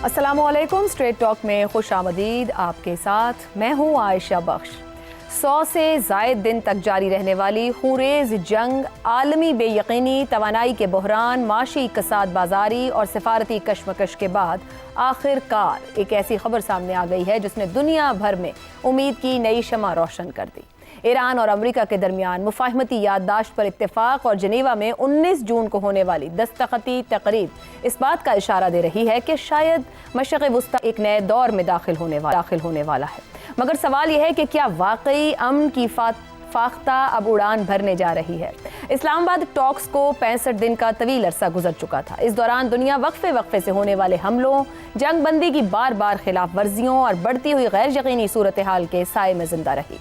السلام علیکم، street talk میں خوش آمدید۔ آپ کے ساتھ میں ہوں عائشہ بخش۔ 100 سے زائد دن تک جاری رہنے والی خونریز جنگ، عالمی بے یقینی، توانائی کے بحران، معاشی کساد بازاری اور سفارتی کشمکش کے بعد آخر کار ایک ایسی خبر سامنے آ گئی ہے جس نے دنیا بھر میں امید کی نئی شمع روشن کر دی۔ ایران اور امریکہ کے درمیان مفاہمتی یادداشت پر اتفاق اور جنیوا میں 19 جون کو ہونے والی دستخطی تقریب اس بات کا اشارہ دے رہی ہے کہ شاید مشرق وسطی ایک نئے دور میں داخل ہونے والا ہے۔ مگر سوال یہ ہے کہ کیا واقعی امن کی فاختہ اب اڑان بھرنے جا رہی ہے؟ اسلام آباد ٹاکس کو 65 دن کا طویل عرصہ گزر چکا تھا۔ اس دوران دنیا وقفے سے ہونے والے حملوں، جنگ بندی کی بار خلاف ورزیوں اور بڑھتی ہوئی غیر یقینی صورتحال کے سائے میں زندہ رہی۔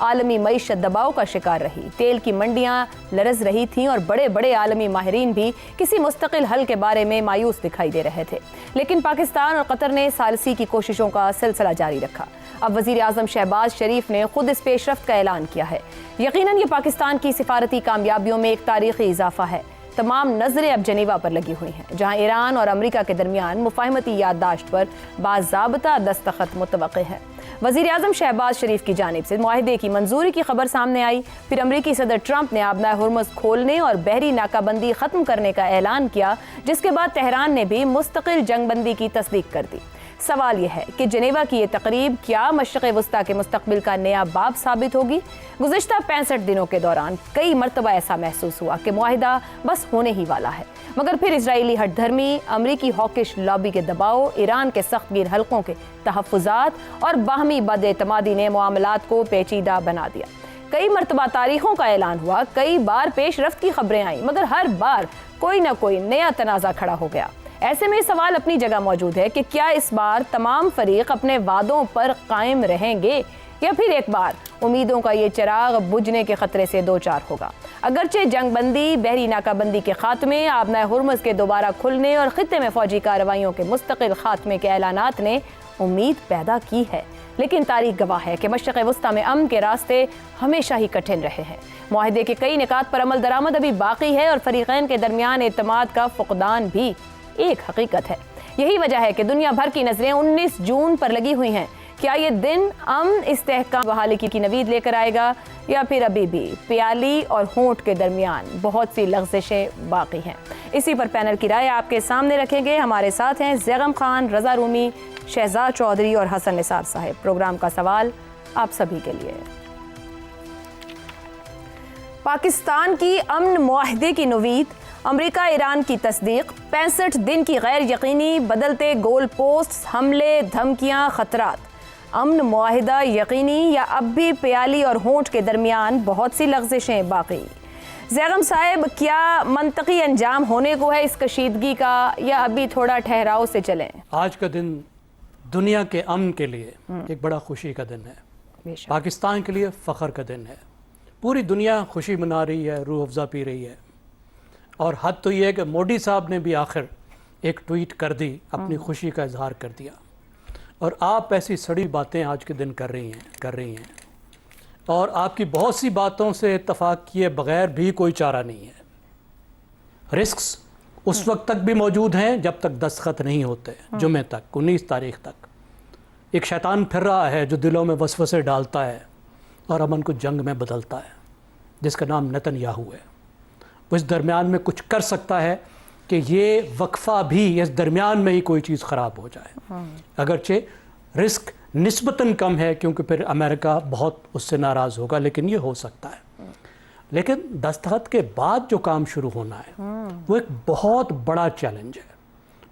عالمی معیشت دباؤ کا شکار رہی، تیل کی منڈیاں لرز رہی تھیں اور بڑے عالمی ماہرین بھی کسی مستقل حل کے بارے میں مایوس دکھائی دے رہے تھے۔ لیکن پاکستان اور قطر نے ثالثی کی کوششوں کا سلسلہ جاری رکھا۔ اب وزیر اعظم شہباز شریف نے خود اس پیش رفت کا اعلان کیا ہے۔ یقیناً یہ پاکستان کی سفارتی کامیابیوں میں ایک تاریخی اضافہ ہے۔ تمام نظریں اب جنیوا پر لگی ہوئی ہیں، جہاں ایران اور امریکہ کے درمیان مفاہمتی یادداشت پر باضابطہ دستخط متوقع ہے۔ وزیر اعظم شہباز شریف کی جانب سے معاہدے کی منظوری کی خبر سامنے آئی، پھر امریکی صدر ٹرمپ نے آبنائے ہرمز کھولنے اور بحری ناکہ بندی ختم کرنے کا اعلان کیا، جس کے بعد تہران نے بھی مستقل جنگ بندی کی تصدیق کر دی۔ سوال یہ ہے کہ جنیوا کی یہ تقریب کیا مشرق وسطی کے مستقبل کا نیا باب ثابت ہوگی؟ گزشتہ 65 دنوں کے دوران کئی مرتبہ ایسا محسوس ہوا کہ معاہدہ بس ہونے ہی والا ہے، مگر پھر اسرائیلی ہٹ دھرمی، امریکی ہاکش لابی کے دباؤ، ایران کے سخت گیر حلقوں کے تحفظات اور باہمی بد اعتمادی نے معاملات کو پیچیدہ بنا دیا۔ کئی مرتبہ تاریخوں کا اعلان ہوا، کئی بار پیش رفت کی خبریں آئیں، مگر ہر بار کوئی نہ کوئی نیا تنازع کھڑا ہو گیا۔ ایسے میں سوال اپنی جگہ موجود ہے کہ کیا اس بار تمام فریق اپنے وعدوں پر قائم رہیں گے یا پھر ایک بار امیدوں کا یہ چراغ بجھنے کے خطرے سے دوچار ہوگا؟ اگرچہ جنگ بندی، بحری ناکہ بندی کے خاتمے، آبنائے ہرمز کے دوبارہ کھلنے اور خطے میں فوجی کارروائیوں کے مستقل خاتمے کے اعلانات نے امید پیدا کی ہے، لیکن تاریخ گواہ ہے کہ مشرق وسطی میں امن کے راستے ہمیشہ ہی کٹھن رہے ہیں۔ معاہدے کے کئی نکات پر عمل درآمد ابھی باقی ہے اور فریقین کے درمیان اعتماد کا فقدان بھی ایک حقیقت ہے۔ یہی وجہ ہے کہ دنیا بھر کی نظریں 19 جون پر لگی ہوئی ہیں۔ کیا یہ دن امن، استحکام، بحالی کی نوید لے کر آئے گا یا پھر ابھی بھی پیالی اور ہونٹ کے درمیان بہت سی لغزشیں باقی ہیں؟ اسی پر پینل کی رائے آپ کے سامنے رکھیں گے۔ ہمارے ساتھ ہیں زیغم خان، رضا رومی، شہزاد چودھری اور حسن نثار صاحب۔ پروگرام کا سوال آپ سبھی کے لیے۔ پاکستان کی امن معاہدے کی نوید، امریکہ ایران کی تصدیق، 65 دن کی غیر یقینی، بدلتے گول پوسٹ، حملے، دھمکیاں، خطرات۔ امن معاہدہ یقینی یا اب بھی پیالی اور ہونٹ کے درمیان بہت سی لغزشیں باقی؟ زیغم صاحب، کیا منطقی انجام ہونے کو ہے اس کشیدگی کا یا ابھی تھوڑا ٹھہراؤ سے چلیں؟ آج کا دن دنیا کے امن کے لیے ایک بڑا خوشی کا دن ہے، پاکستان کے لیے فخر کا دن ہے۔ پوری دنیا خوشی منا رہی ہے، روح افزا پی رہی ہے، اور حد تو یہ ہے کہ مودی صاحب نے بھی آخر ایک ٹویٹ کر دی، اپنی خوشی کا اظہار کر دیا، اور آپ ایسی سڑی باتیں آج کے دن کر رہی ہیں اور آپ کی بہت سی باتوں سے اتفاق کیے بغیر بھی کوئی چارہ نہیں ہے۔ رسکس اس وقت تک بھی موجود ہیں جب تک دستخط نہیں ہوتے، جمعہ تک، 19 تاریخ تک۔ ایک شیطان پھر رہا ہے جو دلوں میں وسوسے ڈالتا ہے اور امن کو جنگ میں بدلتا ہے، جس کا نام نتن یاہو ہے۔ وہ اس درمیان میں کچھ کر سکتا ہے کہ یہ وقفہ بھی اس درمیان میں ہی کوئی چیز خراب ہو جائے، اگرچہ رسک نسبتاً کم ہے کیونکہ پھر امریکہ بہت اس سے ناراض ہوگا، لیکن یہ ہو سکتا ہے۔ لیکن دستخط کے بعد جو کام شروع ہونا ہے وہ ایک بہت بڑا چیلنج ہے،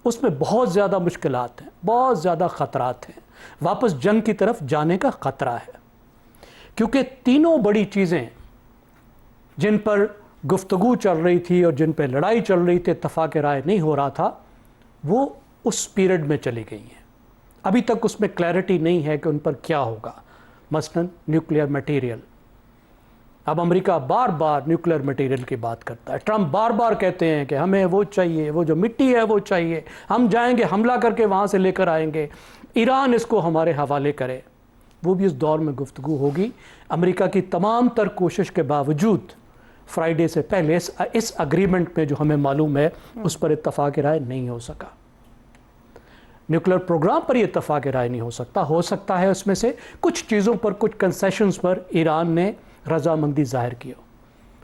اس میں بہت زیادہ مشکلات ہیں، بہت زیادہ خطرات ہیں، واپس جنگ کی طرف جانے کا خطرہ ہے، کیونکہ تینوں بڑی چیزیں جن پر گفتگو چل رہی تھی اور جن پہ لڑائی چل رہی تھی، اتفاق رائے نہیں ہو رہا تھا، وہ اس پیریڈ میں چلی گئی ہیں۔ ابھی تک اس میں کلیئرٹی نہیں ہے کہ ان پر کیا ہوگا، مثلا نیوکلیئر میٹیریل۔ اب امریکہ بار بار نیوکلیئر میٹیریل کی بات کرتا ہے، ٹرمپ بار بار کہتے ہیں کہ ہمیں وہ چاہیے، وہ جو مٹی ہے وہ چاہیے، ہم جائیں گے حملہ کر کے وہاں سے لے کر آئیں گے، ایران اس کو ہمارے حوالے کرے۔ وہ بھی اس دور میں گفتگو ہوگی۔ امریکہ کی تمام تر کوشش کے باوجود فرائیڈے سے پہلے اس اگریمنٹ میں جو ہمیں معلوم ہے اس پر اتفاق رائے نہیں ہو سکا۔ न्यूक्लियर प्रोग्राम पर ये इत्तफाक राय नहीं हो सकता है उसमें से कुछ चीज़ों पर, कुछ कंसेशंस पर ईरान ने रजामंदी जाहिर की हो।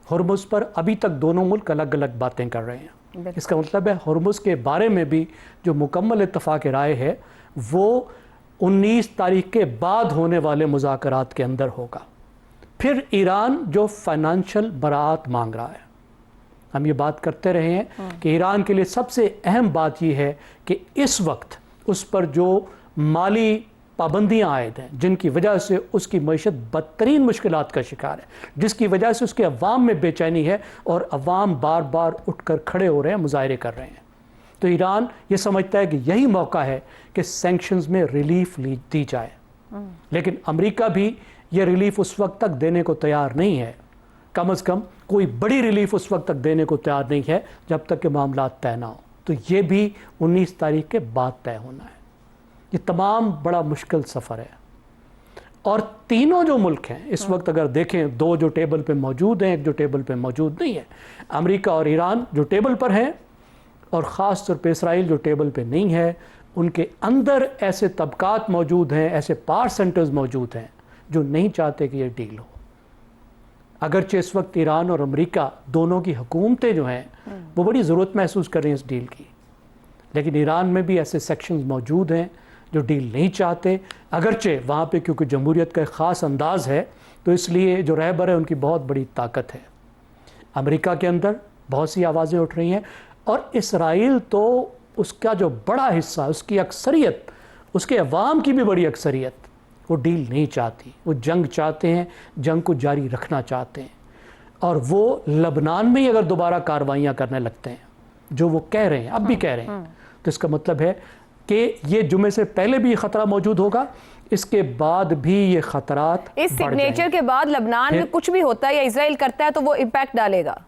हुर्मुज़ पर अभी तक दोनों मुल्क अलग अलग बातें कर रहे हैं। इसका मतलब है हुर्मुज़ के बारे में भी जो मुकम्मल इत्तफाक राय है वो 19 तारीख के बाद होने वाले मुज़ाकरात के अंदर होगा। फिर ईरान जो फाइनेंशियल बरात मांग रहा है, हम ये बात करते रहे हैं कि ईरान के लिए सबसे अहम बात ये है कि इस वक्त उस पर जो माली पाबंदियां आयद हैं, जिनकी वजह से उसकी मईशत बदतरीन मुश्किलात का शिकार है, जिसकी वजह से उसके अवाम में बेचैनी है और अवाम बार बार उठकर खड़े हो रहे हैं, मुजाहरे कर रहे हैं। तो ईरान ये समझता है कि यही मौका है कि सैंक्शंस में रिलीफ दी जाए, लेकिन अमेरिका भी ये रिलीफ उस वक्त तक देने को तैयार नहीं है। कम से कम कोई बड़ी रिलीफ उस वक्त तक देने को तैयार नहीं है जब तक कि मामला तय ना हो। तो ये भी 19 तारीख के बाद तय होना है। ये तमाम बड़ा मुश्किल सफ़र है। और तीनों जो मुल्क हैं इस वक्त अगर देखें, दो जो टेबल पे मौजूद हैं, एक जो टेबल पे मौजूद नहीं है, अमेरिका और ईरान जो टेबल पर हैं, और ख़ास तौर पे इसराइल जो टेबल पे नहीं है, उनके अंदर ऐसे तबकात मौजूद हैं, ऐसे पावर सेंटर्स मौजूद हैं जो नहीं चाहते कि ये डील हो। अगरचे इस वक्त ईरान और अमेरिका दोनों की हुकूमतें जो हैं वो बड़ी ज़रूरत महसूस कर रही हैं इस डील की, लेकिन ईरान में भी ऐसे सेक्शंस मौजूद हैं जो डील नहीं चाहते। अगरचे वहाँ पे क्योंकि जमहूरियत का एक ख़ास अंदाज़ है, तो इसलिए जो रहबर है उनकी बहुत बड़ी ताकत है। अमेरिका के अंदर बहुत सी आवाज़ें उठ रही हैं, और इसराइल तो उसका जो बड़ा हिस्सा, उसकी अक्सरियत, उसके अवाम की भी बड़ी अक्सरियत वो डील नहीं चाहती। वो जंग चाहते हैं, जंग को जारी रखना चाहते हैं, और वो लबनान में ही अगर दोबारा कार्रवाइयाँ करने लगते हैं, जो वो कह रहे हैं, अब भी कह रहे हैं, तो इसका मतलब है कि ये जुमे से पहले भी ख़तरा मौजूद होगा, इसके बाद भी ये ख़तरात इस सिग्नेचर के बाद लबनान में कुछ भी होता है या इजराइल करता है तो वो इम्पैक्ट डालेगा।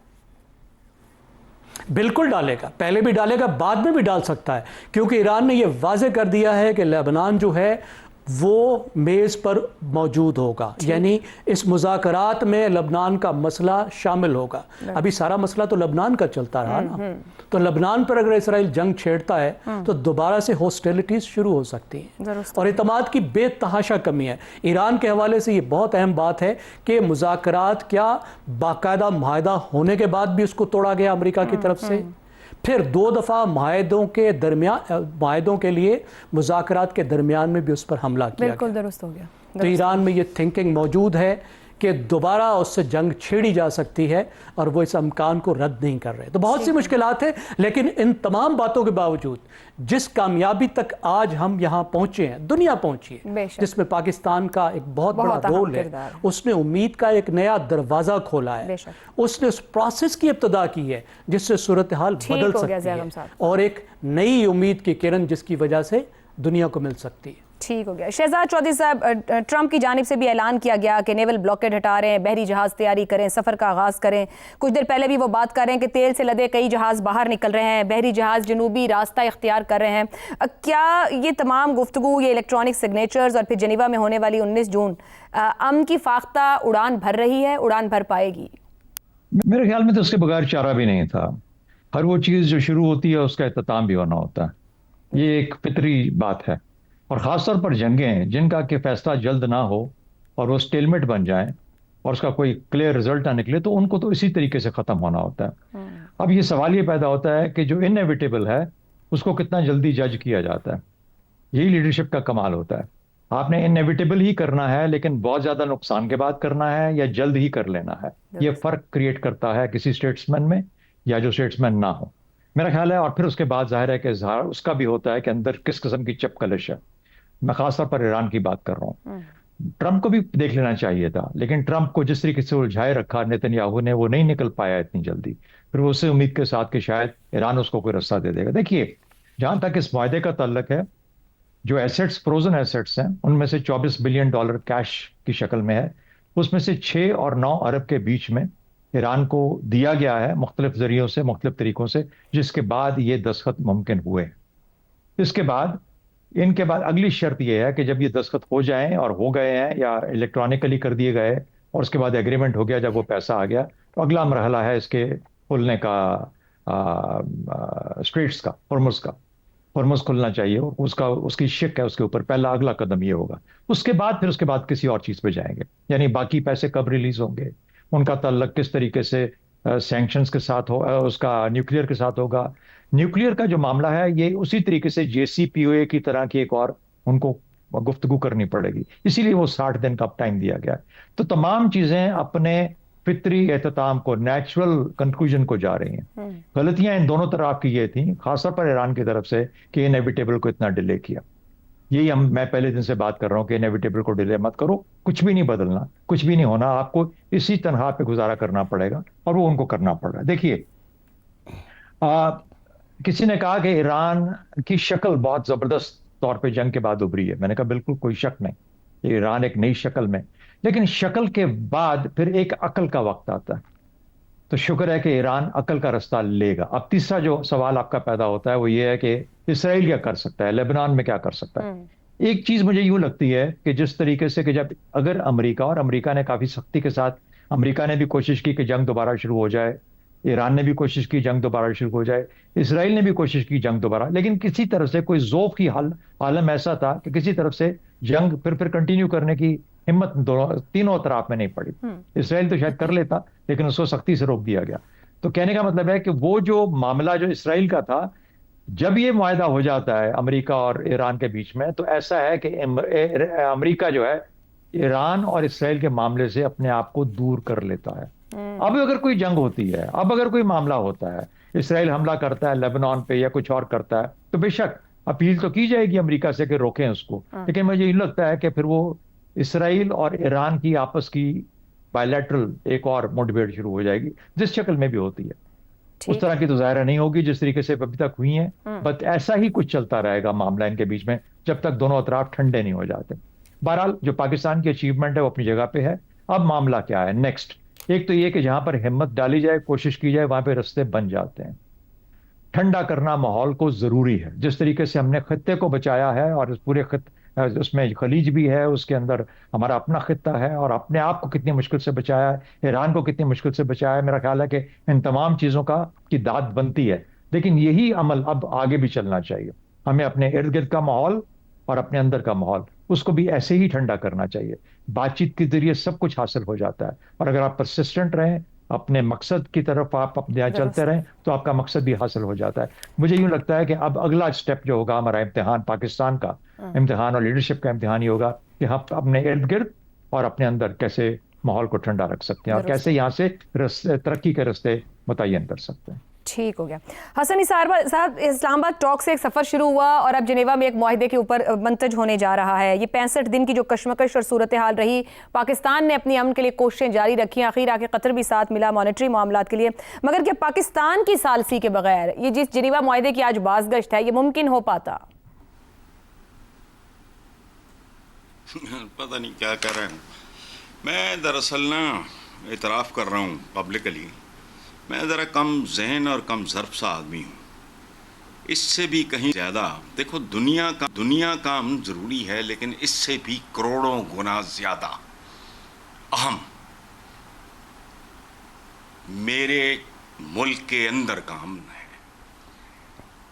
बिल्कुल डालेगा, पहले भी डालेगा, बाद में भी डाल सकता है, क्योंकि ईरान ने यह वाज़े कर दिया है कि लेबनान जो है वो मेज़ पर मौजूद होगा, यानी इस मुज़ाकरात में लबनान का मसला शामिल होगा। अभी सारा मसला तो लबनान का चलता रहा ना, तो लबनान पर अगर इसराइल जंग छेड़ता है तो दोबारा से हॉस्टिलिटीज़ शुरू हो सकती हैं, और इत्मीनान की बेतहाशा कमी है। ईरान के हवाले से ये बहुत अहम बात है कि मुज़ाकरात क्या बाकायदा मुआहदा होने के बाद भी उसको तोड़ा गया अमेरिका की तरफ से, फिर 2 दफ़ा माहिदों के लिए मुज़ाकरात के दरमियान में भी उस पर हमला किया। बिल्कुल दुरुस्त हो गया। तो ईरान में ये थिंकिंग मौजूद है कि दोबारा उससे जंग छेड़ी जा सकती है, और वो इस इम्कान को रद्द नहीं कर रहे। तो बहुत सी मुश्किलात हैं, लेकिन इन तमाम बातों के बावजूद जिस कामयाबी तक आज हम यहाँ पहुँचे हैं, दुनिया पहुँची है, जिसमें पाकिस्तान का एक बहुत बड़ा रोल है, उसने उम्मीद का एक नया दरवाज़ा खोला है, उसने उस प्रोसेस की इब्तिदा की है जिससे सूरत हाल बदल सकती है, और एक नई उम्मीद की किरण जिसकी वजह से दुनिया को मिल सकती है। ठीक हो गया। शहजाद चौधरी साहब, ट्रंप की जानिब से भी ऐलान किया गया कि नेवल ब्लॉकेड हटा रहे हैं, बहरी जहाज़ तैयारी करें, सफ़र का आगाज़ करें। कुछ देर पहले भी वो बात कर रहे हैं कि तेल से लदे कई जहाज़ बाहर निकल रहे हैं, बहरी जहाज़ जनूबी रास्ता इख्तियार कर रहे हैं। क्या ये तमाम गुफ्तगू, ये इलेक्ट्रॉनिक सिग्नेचर्स और फिर जनीवा में होने वाली 19 जून अमन की फाख्ता उड़ान भर रही है, उड़ान भर पाएगी? मेरे ख्याल में तो उसके बगैर चारा भी नहीं था। हर वो चीज़ जो शुरू होती है उसका इख्तिताम भी होना होता है, ये एक फितरी बात है। और ख़ासतौर पर जंगें जिनका कि फैसला जल्द ना हो और वो स्टेलमेट बन जाएं और उसका कोई क्लियर रिजल्ट ना निकले, तो उनको तो इसी तरीके से ख़त्म होना होता है। अब ये सवाल ये पैदा होता है कि जो इनएविटेबल है उसको कितना जल्दी जज किया जाता है। यही लीडरशिप का कमाल होता है। आपने इनएविटेबल ही करना है, लेकिन बहुत ज़्यादा नुकसान के बाद करना है, या जल्द ही कर लेना है। ये फ़र्क क्रिएट करता है किसी स्टेट्समैन में या जो स्टेट्समैन ना हो, मेरा ख्याल है। और फिर उसके बाद जाहिर है कि इजहार उसका भी होता है कि अंदर किस किस्म की चपकलिश है। मैं खासतौर पर ईरान की बात कर रहा हूँ। ट्रंप को भी देख लेना चाहिए था, लेकिन ट्रंप को जिस तरीके से उलझाए रखा नेतन्याहू ने, वो नहीं निकल पाया इतनी जल्दी। फिर वो उससे उम्मीद के साथ कि शायद ईरान उसको कोई रास्ता दे देगा। देखिए, जहां तक इस मुआहदे का ताल्लुक है, जो एसेट्स, फ्रोजन एसेट्स हैं, उनमें से $24 बिलियन कैश की शक्ल में है। उसमें से 6 और 9 अरब के बीच में ईरान को दिया गया है मुख्तलिफ जरियों से, मुख्तलिफ तरीकों से, जिसके बाद ये दस्तखत मुमकिन हुए। इसके बाद इनके बाद अगली शर्त यह है कि जब ये दस्तखत हो जाएं और हो गए हैं या इलेक्ट्रॉनिकली कर दिए गए और उसके बाद एग्रीमेंट हो गया, जब वो पैसा आ गया, तो अगला मरहला है इसके खुलने का, स्ट्रेट्स का, हॉर्मुज़ का। हॉर्मुज़ खुलना चाहिए, उसकी शिक है उसके ऊपर, पहला अगला कदम ये होगा। उसके बाद किसी और चीज़ पे जाएंगे, यानी बाकी पैसे कब रिलीज होंगे, उनका ताल्लुक किस तरीके से सैंक्शंस के साथ हो, उसका न्यूक्लियर के साथ होगा। न्यूक्लियर का जो मामला है ये उसी तरीके से JCPOA की तरह की एक और उनको गुफ्तगू करनी पड़ेगी, इसीलिए वो 60 दिन का टाइम दिया गया है। तो तमाम चीजें अपने फितरी एहतमाम को, नेचुरल कंक्लूजन को जा रही हैं। गलतियां इन दोनों तरफ की ये थी, खासतौर पर ईरान की तरफ से, कि इनएविटेबल को इतना डिले किया। यही मैं पहले दिन से बात कर रहा हूं कि इनएविटेबल को डिले मत करो, कुछ भी नहीं बदलना, कुछ भी नहीं होना, आपको इसी तनख्वाह पे गुजारा करना पड़ेगा, और वो उनको करना पड़ रहा है। देखिए, किसी ने कहा कि ईरान की शक्ल बहुत जबरदस्त तौर पे जंग के बाद उभरी है। मैंने कहा बिल्कुल कोई शक नहीं, ईरान एक नई शक्ल में, लेकिन शक्ल के बाद फिर एक अकल का वक्त आता है। तो शुक्र है कि ईरान अकल का रास्ता लेगा। अब तीसरा जो सवाल आपका पैदा होता है वो ये है कि इसराइल क्या कर सकता है, लेबनान में क्या कर सकता है। एक चीज मुझे यूं लगती है कि जिस तरीके से कि जब अगर अमेरिका ने काफी सख्ती के साथ, अमेरिका ने भी कोशिश की कि जंग दोबारा शुरू हो जाए, ईरान ने भी कोशिश की जंग दोबारा शुरू हो जाए, इसराइल ने भी कोशिश की जंग दोबारा, लेकिन किसी तरफ से कोई ज़ौक़ की आलम ऐसा था कि किसी तरफ से जंग फिर कंटिन्यू करने की हिम्मत तीनों तरफ में नहीं पड़ी। इसराइल तो शायद कर लेता, लेकिन उसको सख्ती से रोक दिया गया। तो कहने का मतलब है कि वो जो मामला जो इसराइल का था, जब ये मुआहदा हो जाता है अमेरिका और ईरान के बीच में, तो ऐसा है कि अमेरिका जो है ईरान और इसराइल के मामले से अपने आप को दूर कर लेता है। अब अगर कोई जंग होती है, अब अगर कोई मामला होता है, इसराइल हमला करता है लेबनान पे या कुछ और करता है, तो बेशक अपील तो की जाएगी अमेरिका से कि रोकें उसको, लेकिन मुझे ये लगता है कि फिर वो इसराइल और ईरान की आपस की बायलैटरल एक और मुठभेड़ शुरू हो जाएगी, जिस शक्ल में भी होती है। उस तरह की तो ज़ाहिर नहीं होगी जिस तरीके से अभी तक हुई है, बट ऐसा ही कुछ चलता रहेगा मामला इनके बीच में, जब तक दोनों अतराफ ठंडे नहीं हो जाते। बहरहाल जो पाकिस्तान की अचीवमेंट है वो अपनी जगह पे है। अब मामला क्या है नेक्स्ट? एक तो ये कि जहां पर हिम्मत डाली जाए, कोशिश की जाए, वहां पे रास्ते बन जाते हैं। ठंडा करना माहौल को जरूरी है। जिस तरीके से हमने खत्ते को बचाया है, और इस पूरे उसमें खलीज भी है, उसके अंदर हमारा अपना खत्ता है, और अपने आप को कितनी मुश्किल से बचाया है, ईरान को कितनी मुश्किल से बचाया है, मेरा ख्याल है कि इन तमाम चीज़ों की दाद बनती है। लेकिन यही अमल अब आगे भी चलना चाहिए। हमें अपने इर्द गिर्द का माहौल और अपने अंदर का माहौल, उसको भी ऐसे ही ठंडा करना चाहिए। बातचीत के जरिए सब कुछ हासिल हो जाता है, और अगर आप परसिस्टेंट रहें, अपने मकसद की तरफ आप अपने यहाँ चलते रहें, तो आपका मकसद भी हासिल हो जाता है। मुझे यूं लगता है कि अब अगला स्टेप जो होगा हमारा इम्तिहान, पाकिस्तान का इम्तिहान और लीडरशिप का इम्तिहान ही होगा कि हम अपने इर्द गिर्द और अपने अंदर कैसे माहौल को ठंडा रख सकते हैं, और कैसे यहाँ से तरक्की के रास्ते मुतय्यन कर सकते हैं। ठीक हो गया। हसन निसार साहब, इस्लामाबाद टॉक से एक सफ़र शुरू हुआ और अब जिनेवा में एक मुआहदे के ऊपर मंतज होने जा रहा है। ये 65 दिन की जो कशमकश और सूरत हाल रही, पाकिस्तान ने अपनी अमन के लिए कोशिशें जारी रखी, आखिर आके कतर भी साथ मिला मॉनेटरी मामलात के लिए, मगर क्या पाकिस्तान की सालसी के बगैर ये जिस जिनेवा मुआहदे की आज बाज़गश्त है, ये मुमकिन हो पाता? पता नहीं क्या कर रहे हैं। मैं दरअसल ना इतराफ़ कर रहा हूँ पब्लिकली, मैं ज़रा कम जहन और कम ज़र्फ सा आदमी हूँ। इससे भी कहीं ज़्यादा देखो, दुनिया का अमन ज़रूरी है, लेकिन इससे भी करोड़ों गुना ज़्यादा अहम मेरे मुल्क के अंदर का अमन है।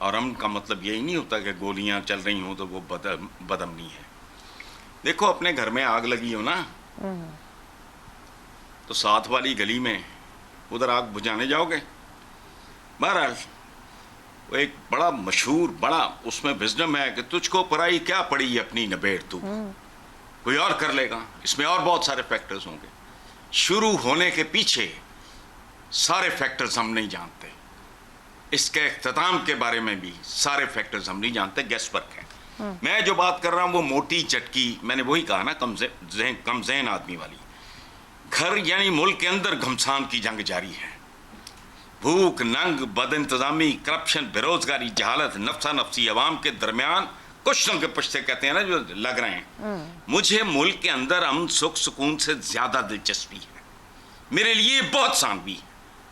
और अमन का मतलब यही नहीं होता कि गोलियाँ चल रही हों तो वो बदअमनी है। देखो, अपने घर में आग लगी हो ना, तो साथ वाली गली में उधर आग बुझाने जाओगे? बहरहाल वो एक बड़ा मशहूर, बड़ा उसमें विजडम है कि तुझको पराई क्या पड़ी अपनी नबेड़, तू कोई और कर लेगा। इसमें और बहुत सारे फैक्टर्स होंगे। शुरू होने के पीछे सारे फैक्टर्स हम नहीं जानते, इसके इख्तिताम के बारे में भी सारे फैक्टर्स हम नहीं जानते, गेस वर्क है। मैं जो बात कर रहा हूँ वो मोटी चटकी, मैंने वही कहा ना, कम ज़हन आदमी वाली। घर यानी मुल्क के अंदर घमसान की जंग जारी है। भूख, नंग, बदइंतजामी, करप्शन, बेरोजगारी, जहालत, नफ्सा नफसी अवाम के दरमियान कुछ के पुश्ते कहते हैं ना जो लग रहे हैं। मुझे मुल्क के अंदर अमन सुख सुकून से ज्यादा दिलचस्पी है। मेरे लिए बहुत सानवी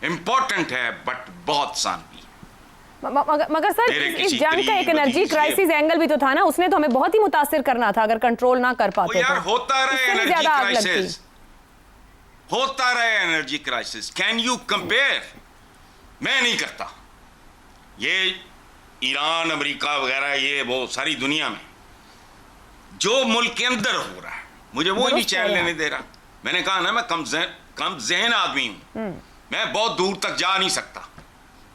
इम्पोर्टेंट है, बट बहुत सानवी। मगर सर, इस जंग का एक एनर्जी क्राइसिस एंगल भी तो था ना, उसने तो हमें बहुत ही मुतासिर करना था अगर कंट्रोल ना कर पाते। यार होता रहे एनर्जी क्राइसिस, होता रहे energy crisis. Can you compare? मैं नहीं करता। ये ईरान, अमेरिका वगैरह, ये वो सारी दुनिया में जो मुल्क के अंदर हो रहा है, मुझे वो ही चैन लेने दे रहा। मैंने कहा ना, मैं कम ज़हन आदमी हूँ, मैं बहुत दूर तक जा नहीं सकता,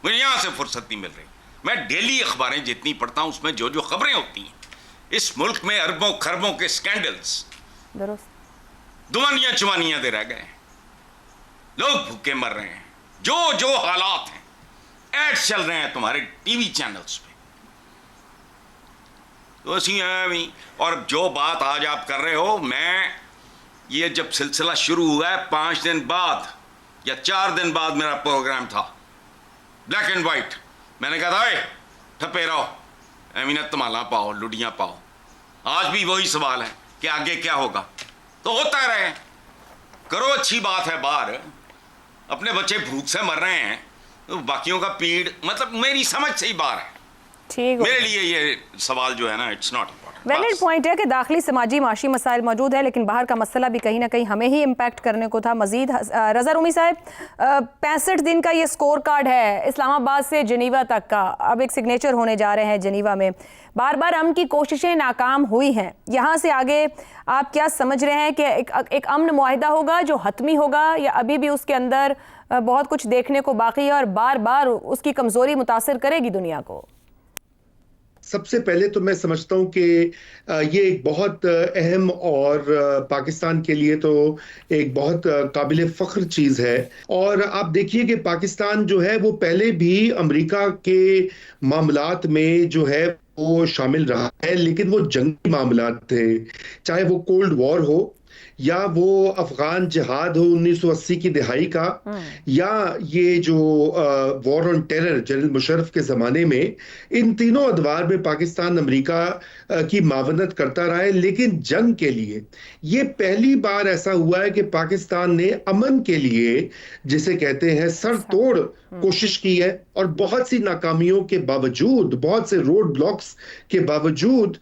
मुझे यहाँ से फुर्सत नहीं मिल रही। मैं डेली अखबारें जितनी पढ़ता हूँ उसमें जो जो खबरें होती हैं, इस मुल्क में अरबों खरबों के स्कैंडल्स, दुआनियाँ चुवानियाँ दे रह गए, लोग भूखे मर रहे हैं, जो जो हालात हैं, एड्स चल रहे हैं तुम्हारे टीवी चैनल्स पे, तो ऐसी है। और जो बात आज आप कर रहे हो, मैं ये जब सिलसिला शुरू हुआ है 5 दिन बाद या 4 दिन बाद मेरा प्रोग्राम था, ब्लैक एंड वाइट, मैंने कहा था ठप्पे रहो, अमीनत तमाला पाओ, लुडियाँ पाओ। आज भी वही सवाल है कि आगे क्या होगा, तो होता रहे, करो, अच्छी बात है। बाहर अपने बच्चे भूख से मर रहे हैं, तो बाकियों का पीड़, मतलब मेरी समझ से ही बाहर है। ठीक, मेरे लिए ये सवाल जो है ना, इट्स नॉट वैलिड पॉइंट है कि दाखिली समाजी माशी मसाइल मौजूद है, लेकिन बाहर का मसला भी कहीं ना कहीं हमें ही इम्पैक्ट करने को था मजीद। रज़ा रूमी साहब, 65 दिन का ये स्कोर कार्ड है इस्लामाबाद से जेनीवा तक का, अब एक सिग्नेचर होने जा रहे हैं जेनीवा में। बार बार अमन की कोशिशें नाकाम हुई हैं, यहाँ से आगे आप क्या समझ रहे हैं कि एक अमन मुआहिदा होगा जो हतमी होगा, या अभी भी उसके अंदर बहुत कुछ देखने को बाकी है और बार बार उसकी कमज़ोरी मुतासिर करेगी दुनिया को? सबसे पहले तो मैं समझता हूं कि ये एक बहुत अहम और पाकिस्तान के लिए तो एक बहुत काबिल फ़ख्र चीज़ है। और आप देखिए कि पाकिस्तान जो है वो पहले भी अमेरिका के मामलात में जो है वो शामिल रहा है, लेकिन वो जंगी मामलात थे, चाहे वो कोल्ड वॉर हो या वो अफगान जिहाद हो 1980 की दिहाई का, या ये जो war on terror general Musharraf के ज़माने में, इन तीनों अदवार में पाकिस्तान अमेरिका की मावनत करता रहा है। लेकिन जंग के लिए ये पहली बार ऐसा हुआ है कि पाकिस्तान ने अमन के लिए, जिसे कहते हैं, सर तोड़ कोशिश की है, और बहुत सी नाकामियों के बावजूद, बहुत से रोड ब्लॉक्स के बावजूद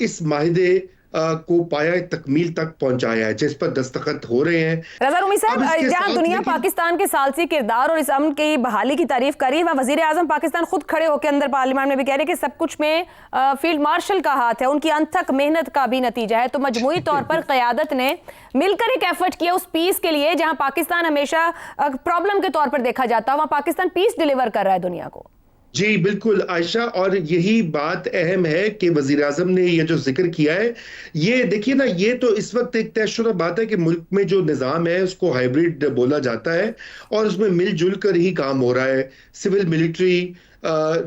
इस माहिदे को पाया तकमील तक पहुंचाया है, जिस पर दस्तखत हो रहे हैं। रज़ा रूमी साहब, जहां दुनिया पाकिस्तान के सालसी किरदार और इस अमन की बहाली की तारीफ कर रही है, वहाँ वज़ीर आज़म पाकिस्तान खुद खड़े होकर अंदर पार्लियामेंट में भी कह रहे हैं कि सब कुछ में फील्ड मार्शल का हाथ है, उनकी अनथक मेहनत का भी नतीजा है। तो मजमूई तौर पर क़यादत ने मिलकर एक एफर्ट किया उस पीस के लिए, जहाँ पाकिस्तान हमेशा प्रॉब्लम के तौर पर देखा जाता है, वहाँ पाकिस्तान पीस डिलीवर कर रहा है दुनिया को। जी बिल्कुल आयशा, और यही बात अहम है कि वज़ीर आज़म ने ये जो जिक्र किया है, ये देखिए ना, ये तो इस वक्त एक तयशुदा बात है कि मुल्क में जो निज़ाम है उसको हाइब्रिड बोला जाता है, और उसमें मिलजुल कर ही काम हो रहा है। सिविल मिलिट्री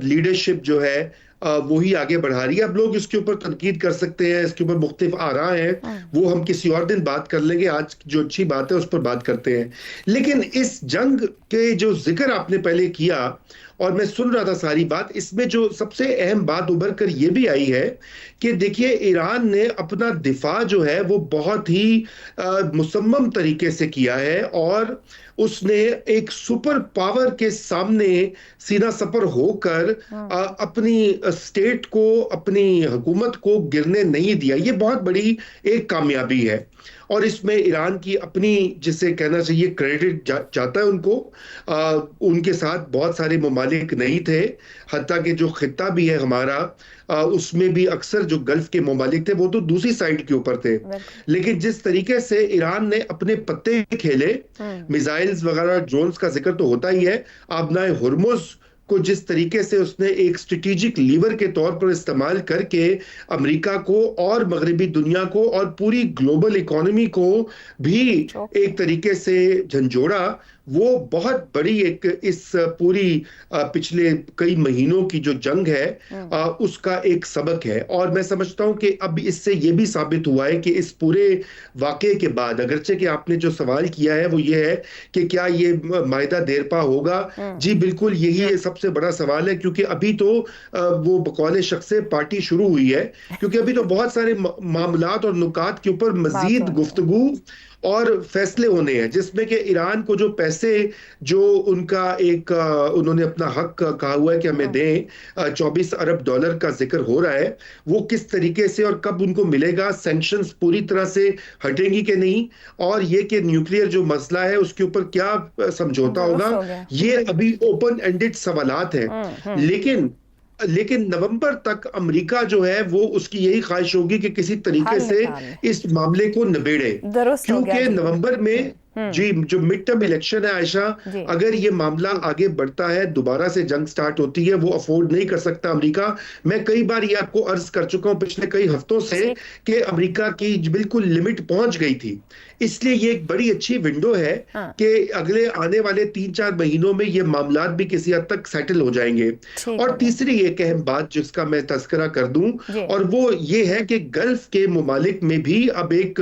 लीडरशिप जो है वही आगे बढ़ा रही है। अब लोग इसके ऊपर तनकीद कर सकते हैं, इसके ऊपर मुख्तलिफ आरा हैं, वो हम किसी और दिन बात कर लेंगे। आज जो अच्छी बात है उस पर बात करते हैं। लेकिन इस जंग के जो जिक्र आपने पहले किया, और मैं सुन रहा था सारी बात, इसमें जो सबसे अहम बात उभर कर ये भी आई है कि देखिए, ईरान ने अपना दिफा जो है वो बहुत ही मुसम्मम तरीके से किया है, और उसने एक सुपर पावर के सामने सीना सपर होकर अपनी स्टेट को, अपनी हुकूमत को गिरने नहीं दिया। ये बहुत बड़ी एक कामयाबी है, और इसमें ईरान की अपनी, जिसे कहना चाहिए, क्रेडिट जाता है उनको। उनके साथ बहुत सारे ममालिक नहीं थे, हत्ता कि जो खित्ता भी है हमारा, उसमें भी अक्सर जो गल्फ के ममालिक थे वो तो दूसरी साइड के ऊपर थे। लेकिन जिस तरीके से ईरान ने अपने पत्ते खेले, मिसाइल्स वगैरह, ड्रोन्स का जिक्र तो होता ही है, आबनाए हुर्मुज़ को जिस तरीके से उसने एक स्ट्रेटेजिक लीवर के तौर पर इस्तेमाल करके अमेरिका को और मगरबी दुनिया को और पूरी ग्लोबल इकोनॉमी को भी एक तरीके से झंझोड़ा, वो बहुत बड़ी एक इस पूरी पिछले कई महीनों की जो जंग है उसका एक सबक है। और मैं समझता हूं कि अब इससे ये भी साबित हुआ है कि इस पूरे वाकये के बाद, अगरचे कि आपने जो सवाल किया है वो ये है कि क्या ये मायदा देरपा होगा, जी बिल्कुल यही सबसे बड़ा सवाल है, क्योंकि अभी तो वो बकौले शख्स पार्टी शुरू हुई है, क्योंकि अभी तो बहुत सारे मामलात और नुकात के ऊपर मजीद गुफ्तगू और फैसले होने हैं, जिसमें कि ईरान को जो पैसे जो उनका एक उन्होंने अपना हक कहा हुआ है कि हमें दें, 24 अरब डॉलर का जिक्र हो रहा है, वो किस तरीके से और कब उनको मिलेगा, सैंक्शंस पूरी तरह से हटेंगी कि नहीं, और ये कि न्यूक्लियर जो मसला है उसके ऊपर क्या समझौता होगा, ये अभी ओपन एंडेड सवालात हैं। लेकिन لیکن نومبر تک امریکہ جو ہے وہ اس کی یہی خواہش ہوگی کہ کسی طریقے سے اس معاملے کو نبیڑے، کیونکہ نومبر میں جی جو مڈ ٹرم الیکشن ہے عائشہ، اگر یہ معاملہ آگے بڑھتا ہے، دوبارہ سے جنگ سٹارٹ ہوتی ہے، وہ افورڈ نہیں کر سکتا امریکہ۔ میں کئی بار یہ آپ کو عرض کر چکا ہوں پچھلے کئی ہفتوں سے کہ امریکہ کی بالکل لمٹ پہنچ گئی تھی، اس لیے یہ ایک بڑی اچھی ونڈو ہے کہ اگلے آنے والے 3-4 مہینوں میں یہ معاملات بھی کسی حد تک سیٹل ہو جائیں گے۔ اور تیسری ایک اہم بات جس کا میں تذکرہ کر دوں، اور وہ یہ ہے کہ گلف کے ممالک میں بھی اب ایک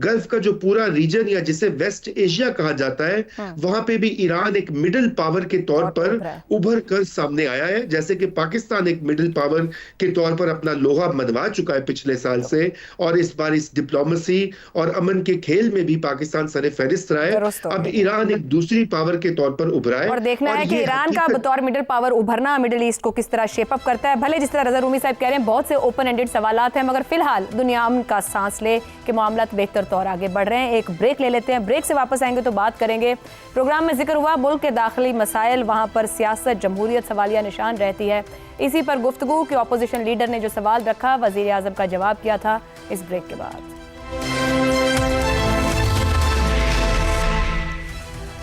گلف کا جو پورا ریجن یا جسے ویسٹ ایشیا کہا جاتا ہے، وہاں پہ بھی ایران ایک مڈل پاور کے طور پر ابھر کر سامنے آیا ہے، جیسے کہ پاکستان ایک مڈل پاور کے طور پر اپنا لوہا منوا چکا ہے پچھلے سال سے، اور اس بار اس ڈپلومیسی اور امن کے کھیل میں بھی پاکستان سر فہرست رہا ہے۔ اب ایران ایک دوسری پاور کے طور پر ابھرا ہے، اور دیکھنا ہے کہ ایران کا بطور مڈل پاور ابھرنا مڈل ایسٹ کو کس طرح شیپ اپ کرتا ہے۔ بھلے جس طرح رضا رومی صاحب کہہ رہے ہیں بہت سے اوپن اینڈڈ سوالات ہیں، مگر فی الحال دنیا امن کا سانس لے کہ معاملات بہتر طور آگے بڑھ رہے ہیں۔ ایک بریک لے لیتے ہیں، بریک سے واپس آئیں گے تو بات کریں گے۔ پروگرام میں ذکر ہوا ملک کے داخلی مسائل، وہاں پر سیاست جمہوریت سوالیہ نشان رہتی ہے، اسی پر گفتگو کہ اپوزیشن لیڈر نے جو سوال رکھا وزیر اعظم کا جواب کیا تھا، اس بریک کے بعد۔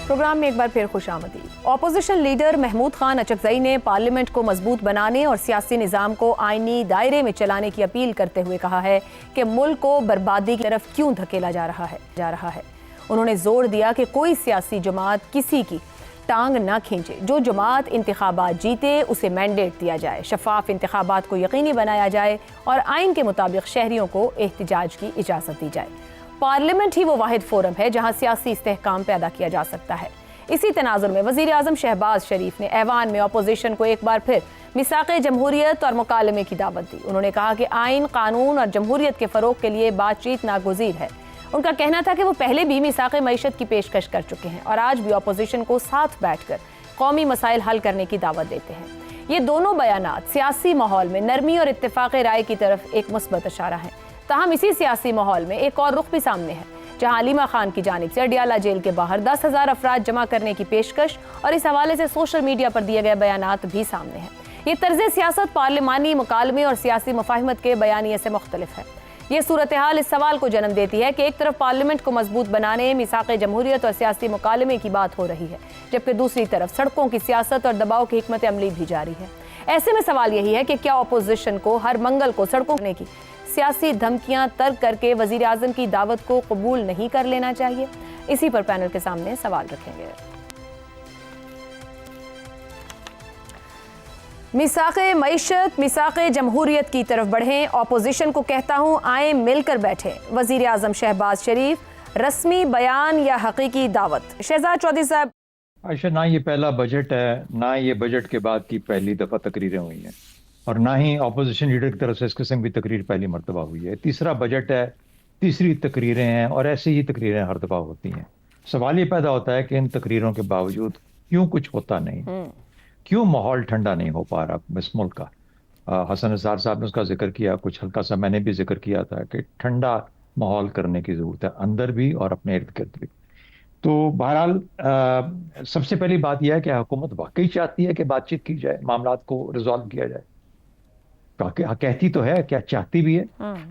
پروگرام میں ایک بار پھر خوش آمدید۔ اپوزیشن لیڈر محمود خان اچکزئی نے پارلیمنٹ کو مضبوط بنانے اور سیاسی نظام کو آئینی دائرے میں چلانے کی اپیل کرتے ہوئے کہا ہے کہ ملک کو بربادی کی طرف کیوں دھکیلا جا رہا ہے۔ انہوں نے زور دیا کہ کوئی سیاسی جماعت کسی کی ٹانگ نہ کھینچے، جو جماعت انتخابات جیتے اسے مینڈیٹ دیا جائے، شفاف انتخابات کو یقینی بنایا جائے اور آئین کے مطابق شہریوں کو احتجاج کی اجازت دی جائے۔ پارلیمنٹ ہی وہ واحد فورم ہے جہاں سیاسی استحکام پیدا کیا جا سکتا ہے۔ اسی تناظر میں وزیر اعظم شہباز شریف نے ایوان میں اپوزیشن کو ایک بار پھر میثاق جمہوریت اور مکالمے کی دعوت دی۔ انہوں نے کہا کہ آئین، قانون اور جمہوریت کے فروغ کے لیے بات چیت ناگزیر ہے۔ ان کا کہنا تھا کہ وہ پہلے بھی میثاق معیشت کی پیشکش کر چکے ہیں اور آج بھی اپوزیشن کو ساتھ بیٹھ کر قومی مسائل حل کرنے کی دعوت دیتے ہیں۔ یہ دونوں بیانات سیاسی ماحول میں نرمی اور اتفاق رائے کی طرف ایک مثبت اشارہ ہے۔ تاہم اسی سیاسی ماحول میں ایک اور رخ بھی سامنے ہے، جہاں علیمہ خان کی جانب سے اڈیالہ جیل کے باہر 10,000 افراد جمع کرنے کی پیشکش اور اس حوالے سے سوشل میڈیا پر دیے گئے بیانات بھی سامنے ہیں۔ یہ طرز سیاست پارلیمانی مکالمے اور سیاسی مفاہمت کے بیانیے سے مختلف ہے۔ یہ صورتحال اس سوال کو جنم دیتی ہے کہ ایک طرف پارلیمنٹ کو مضبوط بنانے، میثاق جمہوریت اور سیاسی مکالمے کی بات ہو رہی ہے، جبکہ دوسری طرف سڑکوں کی سیاست اور دباؤ کی حکمت عملی بھی جاری ہے۔ ایسے میں سوال یہی ہے کہ کیا اپوزیشن کو ہر منگل کو سڑکوں کرنے کی سیاسی دھمکیاں ترک کر کے وزیر اعظم کی دعوت کو قبول نہیں کر لینا چاہیے؟ اسی پر پینل کے سامنے سوال رکھیں گے۔ میثاق معیشت، میثاق جمہوریت کی طرف بڑھیں، اپوزیشن کو کہتا ہوں آئیں مل کر بیٹھیں۔ وزیر اعظم شہباز شریف، رسمی بیان یا حقیقی دعوت؟ شہزاد چودھری صاحب۔ عائشہ، نہ یہ پہلا بجٹ ہے، نہ یہ بجٹ کے بعد کی پہلی دفعہ تقریریں ہوئی ہیں، اور نہ ہی اپوزیشن لیڈر کی طرف سے اس قسم کی تقریر پہلی مرتبہ ہوئی ہے۔ تیسرا بجٹ ہے، تیسری تقریریں ہیں، اور ایسے ہی تقریریں ہر دفعہ ہوتی ہیں۔ سوال یہ پیدا ہوتا ہے کہ ان تقریروں کے باوجود کیوں کچھ ہوتا نہیں، کیوں ماحول ٹھنڈا نہیں ہو پا رہا اس ملک کا۔ حسن نثار صاحب نے اس کا ذکر کیا، کچھ ہلکا سا میں نے بھی ذکر کیا تھا کہ ٹھنڈا ماحول کرنے کی ضرورت ہے، اندر بھی اور اپنے ارد گرد بھی۔ تو بہرحال سب سے پہلی بات یہ ہے کہ حکومت واقعی چاہتی ہے کہ بات چیت کی جائے، معاملات کو ریزالو کیا جائے۔ کہتی تو ہے، کیا چاہتی بھی ہے؟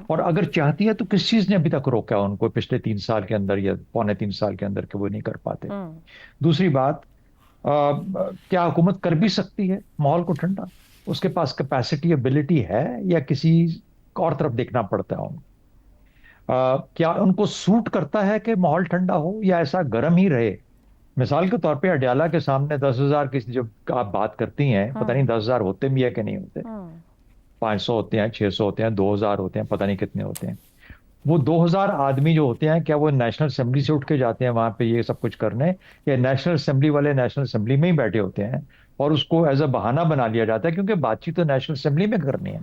اور اگر چاہتی ہے تو کس چیز نے ابھی تک روکا ان کو پچھلے 3 سال کے اندر یا 2.25 سال کے اندر کہ وہ نہیں کر پاتے؟ دوسری بات، کیا حکومت کر بھی سکتی ہے ماحول کو ٹھنڈا؟ اس کے پاس کیپیسٹی، ایبلٹی ہے، یا کسی اور طرف دیکھنا پڑتا ہے؟ کیا ان کو سوٹ کرتا ہے کہ ماحول ٹھنڈا ہو یا ایسا گرم ہی رہے؟ مثال کے طور پہ اڈیالہ کے سامنے 10,000 کی جب آپ بات کرتی ہیں، پتہ نہیں 10,000 ہوتے بھی ہے کہ نہیں ہوتے، 500 ہوتے ہیں، 600 ہوتے ہیں، 2,000 ہوتے ہیں، پتہ نہیں کتنے ہوتے ہیں۔ وہ 2,000 آدمی جو ہوتے ہیں، کیا وہ نیشنل اسمبلی سے اٹھ کے جاتے ہیں وہاں پہ یہ سب کچھ کرنے، یا نیشنل اسمبلی والے نیشنل اسمبلی میں ہی بیٹھے ہوتے ہیں اور اس کو ایز اے بہانہ بنا لیا جاتا ہے کیونکہ بات چیت تو نیشنل اسمبلی میں کرنی ہے۔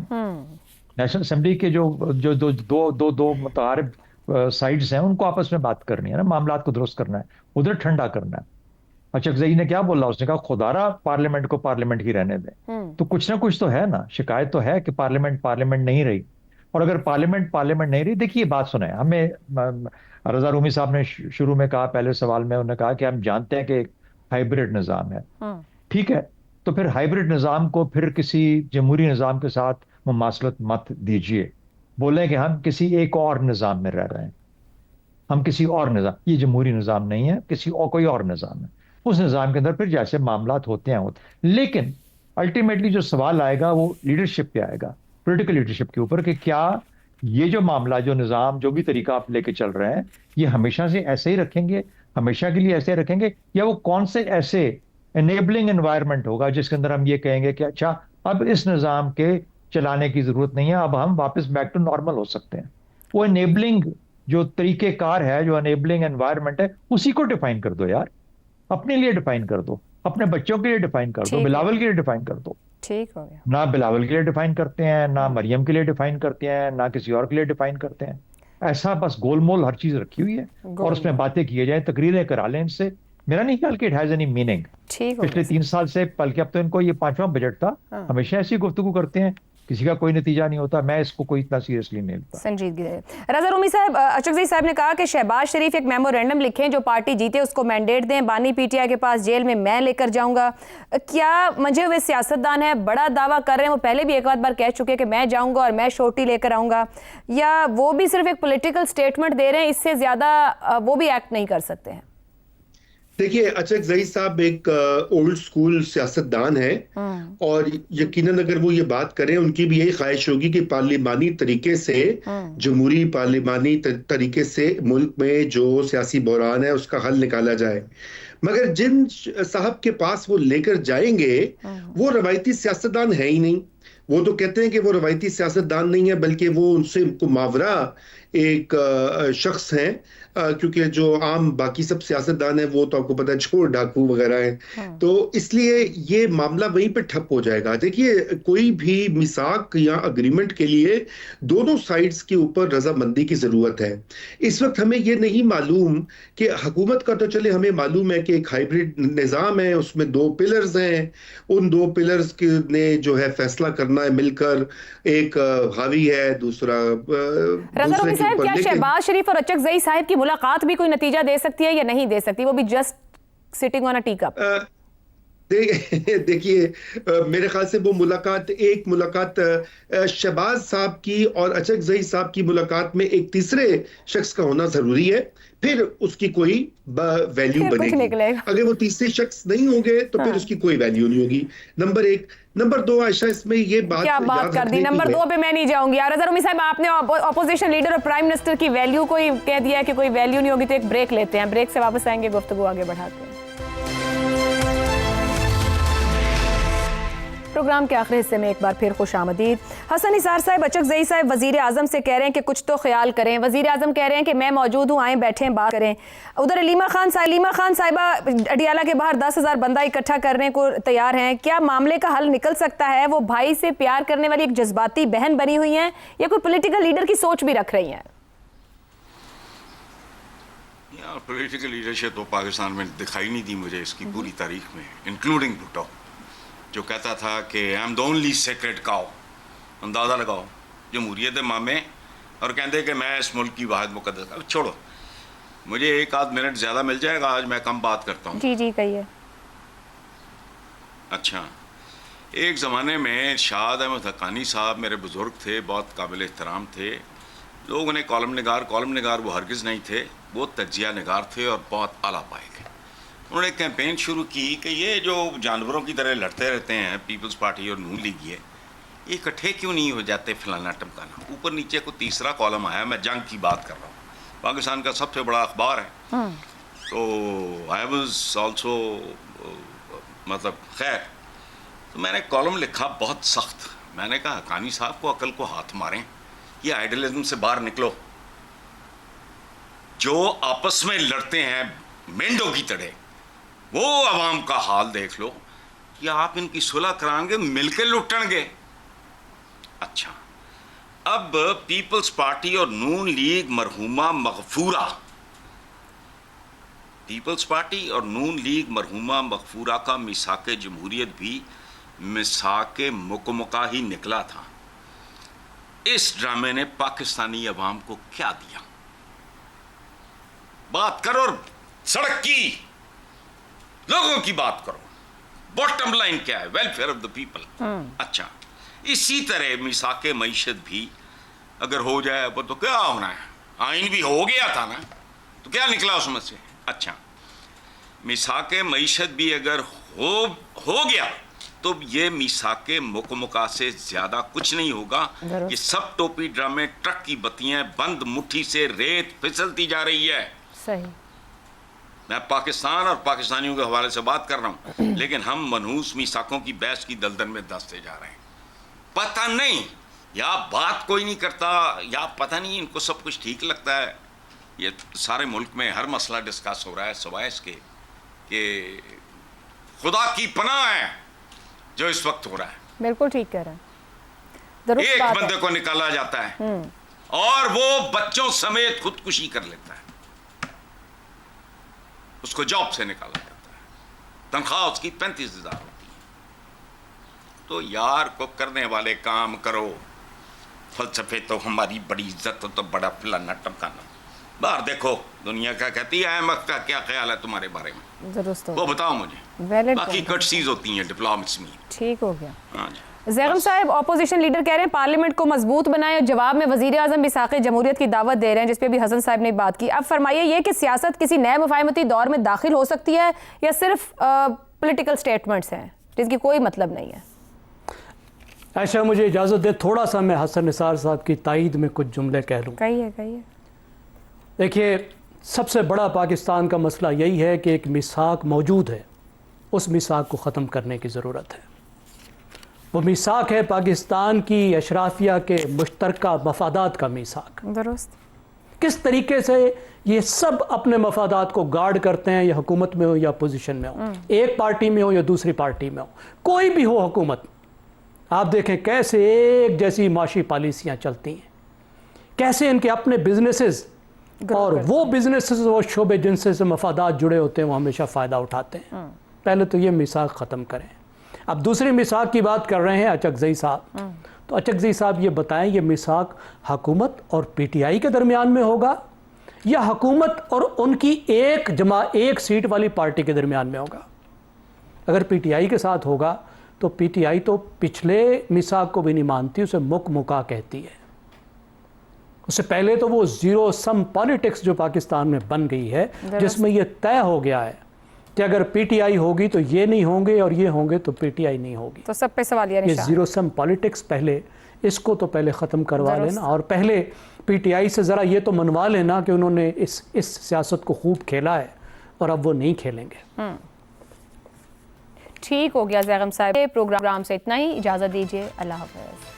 نیشنل اسمبلی کے جو دو متعارف سائڈز ہیں ان کو آپس میں بات کرنی ہے نا، معاملات کو درست کرنا ہے، ادھر ٹھنڈا کرنا ہے۔ اچکزئی نے کیا بولا؟ اس نے کہا خدارا پارلیمنٹ کو پارلیمنٹ ہی رہنے دیں۔ تو کچھ نہ کچھ تو ہے نا، شکایت تو ہے کہ پارلیمنٹ نہیں رہی، اور اگر پارلیمنٹ نہیں رہی، دیکھیے بات سنیں، ہمیں رضا رومی صاحب نے شروع میں کہا، پہلے سوال میں انہوں نے کہا کہ ہم جانتے ہیں کہ ایک ہائیبرڈ نظام ہے، ٹھیک ہے، تو پھر ہائیبرڈ نظام کو پھر کسی جمہوری نظام کے ساتھ مماثلت مت دیجیے. بولیں کہ ہم کسی ایک اور نظام میں رہ رہے ہیں, ہم کسی اور نظام, یہ جمہوری نظام نہیں ہے, کسی اور کوئی اور نظام ہے. اس نظام کے اندر پھر جیسے معاملات ہوتے ہیں لیکن الٹیمیٹلی جو سوال آئے گا وہ لیڈرشپ پہ آئے گا, پولیٹیکل لیڈرشپ کے اوپر, کہ کیا یہ جو معاملہ, جو نظام, جو بھی طریقہ آپ لے کے چل رہے ہیں, یہ ہمیشہ سے ایسے ہی رکھیں گے, ہمیشہ کے لیے ایسے رکھیں گے, یا وہ کون سے ایسے انیبلنگ انوائرمنٹ ہوگا جس کے اندر ہم یہ کہیں گے کہ اچھا اب اس نظام کے چلانے کی ضرورت نہیں ہے, اب ہم واپس بیک ٹو نارمل ہو سکتے ہیں. وہ انیبلنگ جو طریقہ کار ہے, جو انیبلنگ انوائرمنٹ ہے, اسی کو ڈیفائن کر دو یار, اپنے لیے ڈیفائن کر دو, اپنے بچوں کے لیے ڈیفائن کر دو, بلاول کے لیے ڈیفائن کر دو. ٹھیک ہو گیا. نہ بلاول کے لیے ڈیفائن کرتے ہیں, نہ مریم کے لیے ڈیفائن کرتے ہیں, نہ کسی اور کے لیے ڈیفائن کرتے ہیں. ایسا بس گول مول ہر چیز رکھی ہوئی ہے اور اس میں باتیں کیے جائیں, تقریریں کرا لیں ان سے. میرا نہیں خیال کہ اٹ ہیز اینی میننگ. پچھلے 3 سال سے, بلکہ اب تو ان کو یہ 5واں بجٹ تھا, ہمیشہ ایسی گفتگو کرتے ہیں, کسی کا کوئی نتیجہ نہیں ہوتا. میں اس کو کوئی اتنا سیریسلی نہیں لیتا. سنجیدگی. رضا رومی صاحب, اچکزئی صاحب نے کہا کہ شہباز شریف ایک میمورینڈم لکھیں, جو پارٹی جیتے اس کو مینڈیٹ دیں, بانی پی ٹی آئی کے پاس جیل میں لے کر جاؤں گا. کیا منجھے ہوئے سیاستدان ہیں, بڑا دعویٰ کر رہے ہیں, وہ پہلے بھی ایک بار کہہ چکے کہ میں جاؤں گا اور میں شورٹی لے کر آؤں گا, یا وہ بھی صرف ایک پولیٹیکل سٹیٹمنٹ دے رہے ہیں, اس سے زیادہ وہ بھی ایکٹ نہیں کر سکتے ہیں؟ دیکھیے, اچکزئی صاحب ایک اولڈ سکول سیاستدان ہیں, اور یقیناً اگر وہ یہ بات کریں, ان کی بھی یہی خواہش ہوگی کہ پارلیمانی طریقے سے, جمہوری پارلیمانی طریقے سے ملک میں جو سیاسی بحران ہے اس کا حل نکالا جائے. مگر جن صاحب کے پاس وہ لے کر جائیں گے وہ روایتی سیاستدان ہیں ہی نہیں. وہ تو کہتے ہیں کہ وہ روایتی سیاستدان نہیں ہے, بلکہ وہ ان سے ماورا ایک شخص ہیں, کیونکہ جو عام باقی سب سیاستدان ہیں وہ تو آپ کو پتہ ہے چور ڈاکو وغیرہ ہیں. تو اس لیے یہ معاملہ وہیں پہ ٹھپ ہو جائے گا. دیکھیے, کوئی بھی میثاق یا اگریمنٹ کے لیے دونوں سائڈز کے اوپر رضامندی کی ضرورت ہے. اس وقت ہمیں یہ نہیں معلوم کہ حکومت کا, تو چلے ہمیں معلوم ہے کہ ایک ہائیبرڈ نظام ہے, اس میں 2 پلرز ہیں, ان 2 پلرز نے جو ہے فیصلہ کرنا ہے مل کر, ایک حاوی ہے, دوسرا. رضا رومی صاحب, کیا شہباز شریف اور اچکزئی صاحب کی ملاقات بھی کوئی نتیجہ دے سکتی ہے یا نہیں دے سکتی, وہ بھی just sitting on A T cup? دیکھیے, میرے خیال سے وہ ایک ملاقات شہباز صاحب کی اور اچکزئی صاحب کی ملاقات میں ایک تیسرے شخص کا ہونا ضروری ہے, پھر اس کی کوئی ویلیو بنے گی. اگر وہ تیسرے شخص نہیں ہوں گے تو پھر اس کی کوئی ویلیو نہیں ہوگی. نمبر 1. نمبر 2, عائشہ, اس میں یہ بات کیا بات کر دی, نمبر 2 پہ میں نہیں جاؤں گی. رضا رومی صاحب, آپ نے اپوزیشن لیڈر اور پرائم منسٹر کی ویلیو کو ہی کہہ دیا کہ کوئی ویلیو نہیں ہوگی, تو ایک بریک لیتے ہیں, بریک سے واپس آئیں گے, گفتگو آگے بڑھاتے ہیں. پروگرام کے آخری حصے میں ایک بار پھر خوش آمدید. حسن نثار صاحب, اچکزئی صاحب وزیر اعظم سے کہہ رہے ہیں کہ کچھ تو خیال کریں. وزیر اعظم کہہ رہے ہیں کہ میں موجود ہوں, آئیں بیٹھیں بات کریں. ادھر علیمہ خان صاحبہ اڈیالہ کے باہر 10,000 بندہ اکٹھا کرنے کو تیار ہیں. کیا معاملے کا حل نکل سکتا ہے؟ وہ بھائی سے پیار کرنے والی ایک جذباتی بہن بنی ہوئی ہیں, یا کوئی پولیٹیکل لیڈر کی سوچ بھی رکھ رہی ہیں؟ پولیٹیکل لیڈرشپ تو پاکستان میں دکھائی نہیں دی مجھے اس کی پوری تاریخ میں, انکلوڈنگ بھٹو, جو کہتا تھا کہ I am the only sacred cow. اندازہ لگاؤ, جمہوریت مامے, اور کہتے کہ میں اس ملک کی واحد مقدس. اب چھوڑو, مجھے 1 منٹ زیادہ مل جائے گا, آج میں کم بات کرتا ہوں. جی کہیے. اچھا, ایک زمانے میں شاد احمد حقانی صاحب میرے بزرگ تھے, بہت قابل احترام تھے. لوگ انہیں کالم نگار وہ ہرگز نہیں تھے, وہ تجزیہ نگار تھے اور بہت اعلیٰ پائے گئے. انہوں نے کیمپین شروع کی کہ یہ جو جانوروں کی طرح لڑتے رہتے ہیں پیپلز پارٹی اور نون لیگ, یہ اکٹھے کیوں نہیں ہو جاتے, فلانا ٹمکانا. اوپر نیچے کو تیسرا کالم آیا, میں جنگ کی بات کر رہا ہوں, پاکستان کا سب سے بڑا اخبار ہے. تو آئی واز آلسو, مطلب خیر, تو میں نے کالم لکھا بہت سخت. میں نے کہا حقانی صاحب کو عقل کو ہاتھ ماریں, یہ آئیڈیلزم سے باہر نکلو. جو آپس میں لڑتے ہیں مینڈوں کی طرح, وہ عوام کا حال دیکھ لو. یا آپ ان کی صلح کرائیں گے, مل کے لٹیں گے. اچھا, اب پیپلز پارٹی اور نون لیگ مرحومہ مغفورہ, پیپلز پارٹی اور نون لیگ مرحومہ مغفورہ کا میثاق جمہوریت بھی میثاق مکمکہ ہی نکلا تھا. اس ڈرامے نے پاکستانی عوام کو کیا دیا؟ بات کرو, سڑک کی, لوگوں کی بات کرو. बॉटम लाइन क्या है? Welfare of the people. अच्छा, इसी तरह मिसाक मईशत भी अगर हो जाए वो तो क्या होना है? आइन भी हो गया था ना, तो क्या निकला उसमें से? अच्छा, मिसाक मईशत भी अगर हो गया तो ये मिसाक मुकमुका से ज्यादा कुछ नहीं होगा। ये सब टोपी ड्रामे, ट्रक की बत्तियां बंद, मुट्ठी से रेत फिसलती जा रही है। सही। मैं पाकिस्तान और पाकिस्तानियों के हवाले से बात कर रहा हूँ, लेकिन हम मनहूस मिसाकों की बहस की दलदल में धंसते जा रहे हैं। पता नहीं, या बात कोई नहीं करता, या पता नहीं इनको सब कुछ ठीक लगता है। ये सारे मुल्क में हर मसला डिस्कस हो रहा है सिवाय इसके कि खुदा की पनाह है जो इस वक्त हो रहा है। बिल्कुल ठीक कह रहे हैं। एक बंदे को निकाला जाता है और वो बच्चों समेत खुदकुशी कर लेता है, उसको जॉब से निकाला जाता है, तनख्वाह उसकी 35,000 होती है। तो यार को करने वाले काम करो, फलसफे तो हमारी बड़ी इज्जत हो तो बड़ा फलाना टमकाना। बाहर देखो दुनिया क्या कहती है, IMF का क्या ख्याल है तुम्हारे बारे में, वो बताओ मुझे। बाकी कटसीज होती हैं डिप्लोमेसी में। ठीक हो गया। हाँ जी। ज़ैगम साहब, अपोजिशन लीडर कह रहे हैं पार्लियामेंट को मजबूत बनाएं और जवाब में वज़ीर आज़म मिसाक़ जमहूरियत की दावत दे रहे हैं, जिस पे भी हसन साहब ने बात की। अब फरमाइए ये कि सियासत किसी नए मुफाहमती दौर में दाखिल हो सकती है या सिर्फ पॉलिटिकल स्टेटमेंट्स हैं जिसकी कोई मतलब नहीं है? आयशा, मुझे इजाज़त दे, थोड़ा सा मैं हसन निसार साहब की तायीद में कुछ जुमले कह लूँ। कहिए। देखिए, सबसे बड़ा पाकिस्तान का मसला यही है कि एक मिसाक मौजूद है, उस मिसाक को ख़त्म करने की ज़रूरत है। वो मिसाक है पाकिस्तान की अशराफिया के मुश्तरका मफादात का मिसाक। दुरुस्त। किस तरीके से ये सब अपने मफादात को गार्ड करते हैं, या हुकूमत में हो या अपोजिशन में हो, एक पार्टी में हो या दूसरी पार्टी में हो, कोई भी हो हुकूमत, आप देखें कैसे एक जैसी माशी पॉलिसियाँ चलती हैं, कैसे इनके अपने बिजनेसेस और वो बिजनेसेस वो शोबे जिनसे से मफादात जुड़े होते हैं वो हमेशा फ़ायदा उठाते हैं। पहले तो ये मिसाक ख़त्म करें। अब दूसरी मिसाक की बात कर रहे हैं अचकज़ई साहब, तो अचकज़ई साहब ये बताएं, ये मिसाक हुकूमत और PTI के दरमियान में होगा या हुकूमत और उनकी एक सीट वाली पार्टी के दरमियान में होगा? अगर PTI के साथ होगा तो PTI तो पिछले मिसाक को भी नहीं मानती, उसे मुका कहती है। उससे पहले तो वो ज़ीरो सम पॉलिटिक्स जो पाकिस्तान में बन गई है, जिसमें ये तय हो गया है कि अगर PTI होगी तो ये नहीं होंगे और ये होंगे तो PTI नहीं होगी। तो सब पे सवालिया निशान। ये ज़ीरो सम पॉलिटिक्स पहले इसको तो पहले ख़त्म करवा लेना, और पहले PTI से ज़रा ये तो मनवा लेना कि उन्होंने इस सियासत को खूब खेला है और अब वो नहीं खेलेंगे। ठीक हो गया ज़ैगम साहब, प्रोग्राम से इतना ही, इजाज़त दीजिए, अल्लाह हाफ़िज़।